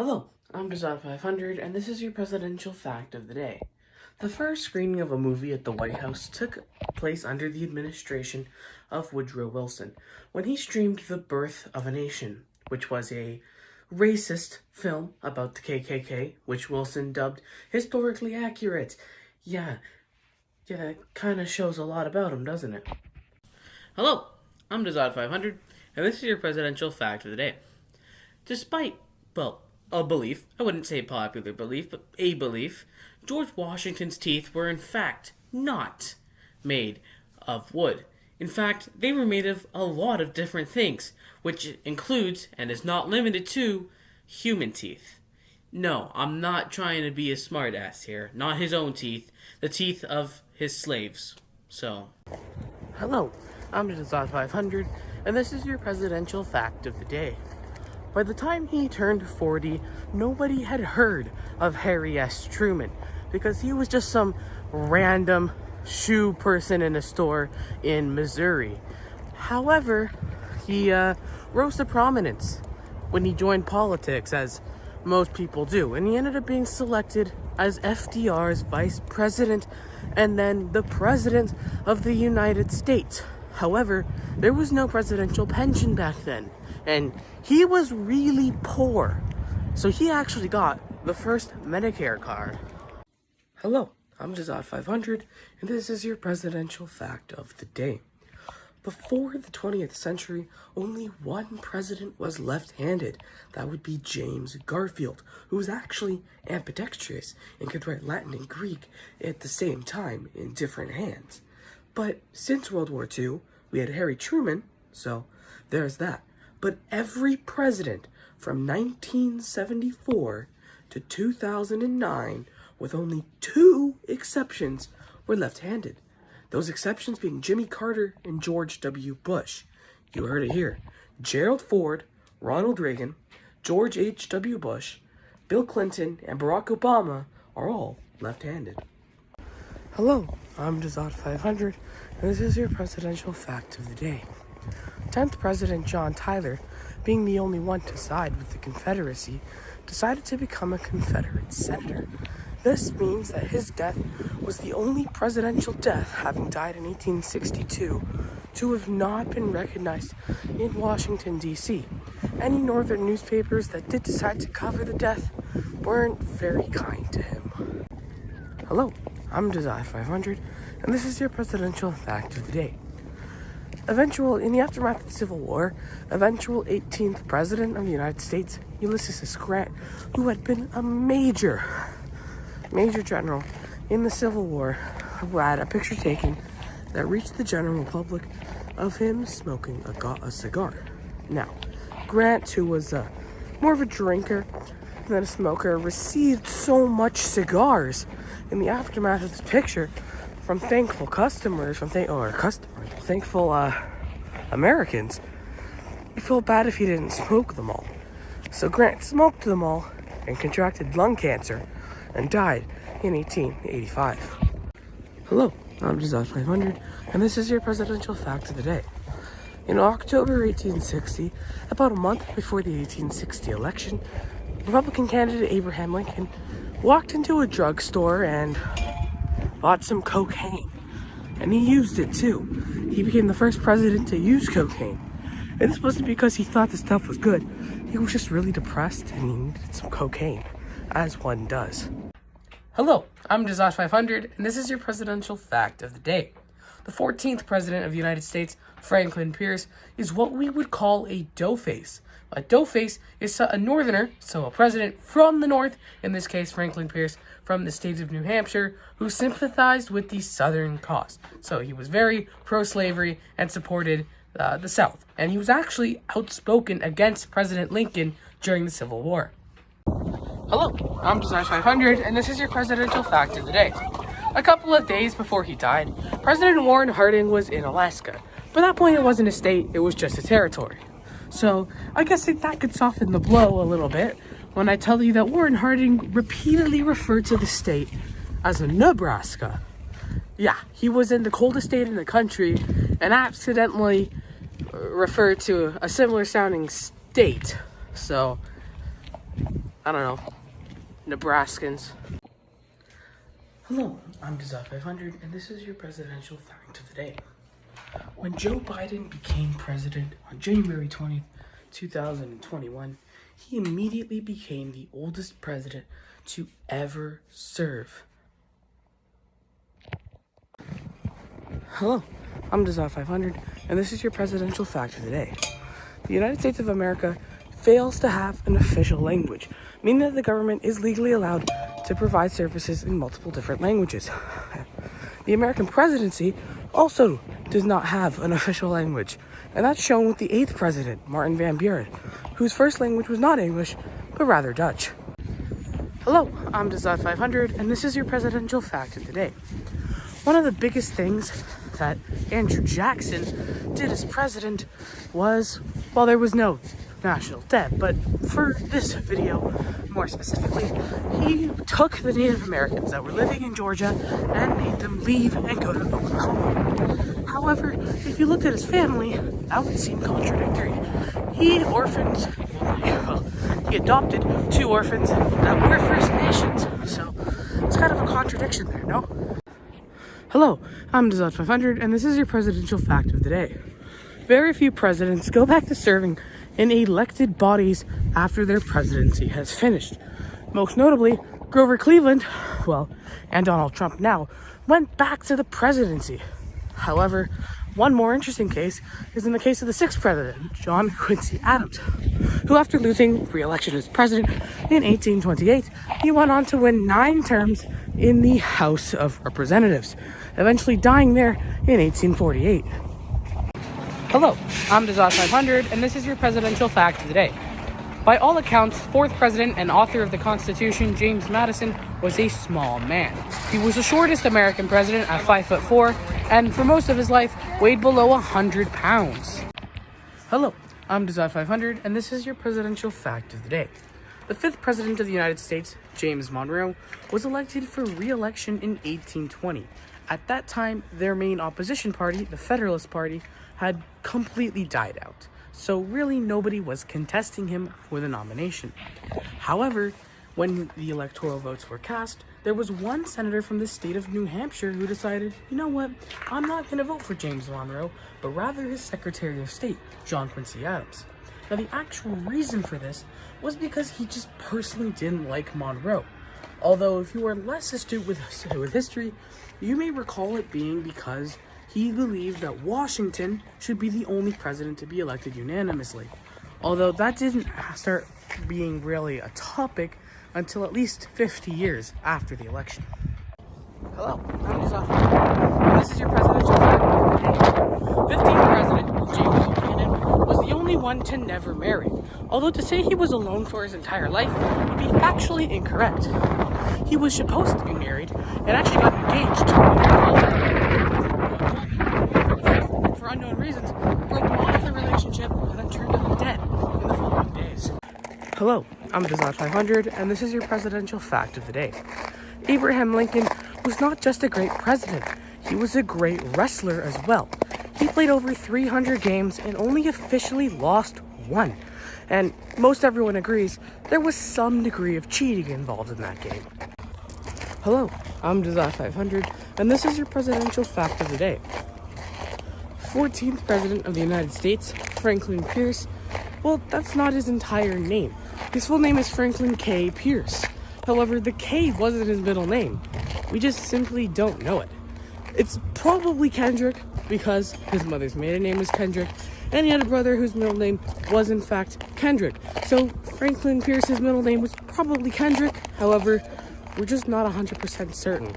Hello, I'm Desire500, and this is your presidential fact of the day. The first screening of a movie at the White House took place under the administration of Woodrow Wilson, when he streamed The Birth of a Nation, which was a racist film about the KKK, which Wilson dubbed historically accurate. Yeah, that kind of shows a lot about him, doesn't it? Hello, I'm Desire500, and this is your presidential fact of the day. Despite, a belief, I wouldn't say popular belief, but a belief, George Washington's teeth were in fact not made of wood. In fact, they were made of a lot of different things, which includes, and is not limited to, human teeth. No, I'm not trying to be a smartass here. Not his own teeth, the teeth of his slaves. So, hello, I'm Desire500, and this is your presidential fact of the day. By the time he turned 40, nobody had heard of Harry S. Truman because he was just some random shoe person in a store in Missouri. However, he rose to prominence when he joined politics, as most people do, and he ended up being selected as FDR's vice president and then the president of the United States. However, there was no presidential pension back then, and he was really poor, so he actually got the first Medicare card. Hello, I'm Desire500, and this is your presidential fact of the day. Before the 20th century, only one president was left-handed. That would be James Garfield, who was actually ambidextrous and could write Latin and Greek at the same time in different hands. But since World War II, we had Harry Truman, so there's that. But every president from 1974 to 2009, with only 2 exceptions, were left-handed. Those exceptions being Jimmy Carter and George W. Bush. You heard it here. Gerald Ford, Ronald Reagan, George H.W. Bush, Bill Clinton, and Barack Obama are all left-handed. Hello, I'm Desire500, and this is your presidential fact of the day. 10th President John Tyler, being the only one to side with the Confederacy, decided to become a Confederate senator. This means that his death was the only presidential death, having died in 1862, to have not been recognized in Washington, D.C. Any northern newspapers that did decide to cover the death weren't very kind to him. Hello, I'm Desire500, and this is your presidential fact of the day. In the aftermath of the Civil War, eventual 18th President of the United States, Ulysses S. Grant, who had been a major general in the Civil War, who had a picture taken that reached the general public of him smoking a cigar. Now, Grant, who was more of a drinker than a smoker, received so much cigars in the aftermath of this picture from thankful thankful Americans. He felt bad if he didn't smoke them all. So Grant smoked them all and contracted lung cancer and died in 1885. Hello, I'm Desire500, and this is your presidential fact of the day. In October 1860, about a month before the 1860 election, Republican candidate Abraham Lincoln walked into a drugstore and bought some cocaine. And he used it too. He became the first president to use cocaine. And this wasn't because he thought the stuff was good. He was just really depressed and he needed some cocaine, as one does. Hello, I'm Desire500, and this is your presidential fact of the day. The 14th president of the United States, Franklin Pierce, is what we would call a doughface. A doughface is a northerner, so a president from the north, in this case Franklin Pierce, from the state of New Hampshire, who sympathized with the Southern cause. So he was very pro-slavery and supported the South. And he was actually outspoken against President Lincoln during the Civil War. Hello, I'm Desire500, and this is your presidential fact of the day. A couple of days before he died, President Warren Harding was in Alaska. By that point, it wasn't a state, it was just a territory. So I guess that could soften the blow a little bit when I tell you that Warren Harding repeatedly referred to the state as a Nebraska. Yeah, he was in the coldest state in the country and accidentally referred to a similar sounding state. So I don't know, Nebraskans. Hello, I'm Dazat500, and this is your presidential fact of the day. When Joe Biden became president on January 20th, 2021, he immediately became the oldest president to ever serve. Hello, I'm Dazat500, and this is your presidential fact of the day. The United States of America fails to have an official language, meaning that the government is legally allowed to provide services in multiple different languages. The American presidency also does not have an official language, and that's shown with the 8th president, Martin Van Buren, whose first language was not English, but rather Dutch. Hello, I'm Dazat500, and this is your presidential fact of the day. One of the biggest things that Andrew Jackson did as president was, well, there was no national debt, but for this video, more specifically, he took the Native Americans that were living in Georgia and made them leave and go to Oklahoma. However, if you looked at his family, that would seem contradictory. He adopted 2 orphans that were First Nations, so it's kind of a contradiction there, no? Hello, I'm Dazat500, and this is your presidential fact of the day. Very few presidents go back to serving in elected bodies after their presidency has finished. Most notably, Grover Cleveland, and Donald Trump now, went back to the presidency. However, one more interesting case is in the case of the 6th president, John Quincy Adams, who after losing re-election as president in 1828, he went on to win 9 terms in the House of Representatives, eventually dying there in 1848. Hello, I'm Dazat500, and this is your presidential fact of the day. By all accounts, 4th president and author of the Constitution, James Madison, was a small man. He was the shortest American president at 5'4", and for most of his life, weighed below 100 pounds. Hello, I'm Dazat500, and this is your presidential fact of the day. The 5th president of the United States, James Monroe, was elected for re-election in 1820. At that time, their main opposition party, the Federalist Party, had completely died out. So really nobody was contesting him for the nomination. However, when the electoral votes were cast, there was one senator from the state of New Hampshire who decided, you know what, I'm not going to vote for James Monroe, but rather his Secretary of State, John Quincy Adams. Now the actual reason for this was because he just personally didn't like Monroe. Although if you are less astute with history, you may recall it being because he believed that Washington should be the only president to be elected unanimously. Although that didn't start being really a topic until at least 50 years after the election. Hello, I'm Dazat, and this is your presidential fact of the day. 15th president, James Buchanan, was the only one to never marry. Although to say he was alone for his entire life would be factually incorrect. He was supposed to be married and actually got engaged for unknown reasons, broke off the relationship and then turned up dead in the following days. Hello, I'm Dazat500, and this is your presidential fact of the day. Abraham Lincoln was not just a great president, he was a great wrestler as well. He played over 300 games and only officially lost 1. And most everyone agrees there was some degree of cheating involved in that game. Hello, I'm Dazat500, and this is your presidential fact of the day. 14th president of the United States, Franklin Pierce, well, that's not his entire name. His full name is Franklin K. Pierce. However, the K wasn't his middle name. We just simply don't know it. It's probably Kendrick because his mother's maiden name was Kendrick, and he had a brother whose middle name was in fact Kendrick. So Franklin Pierce's middle name was probably Kendrick. However, we're just not 100% certain.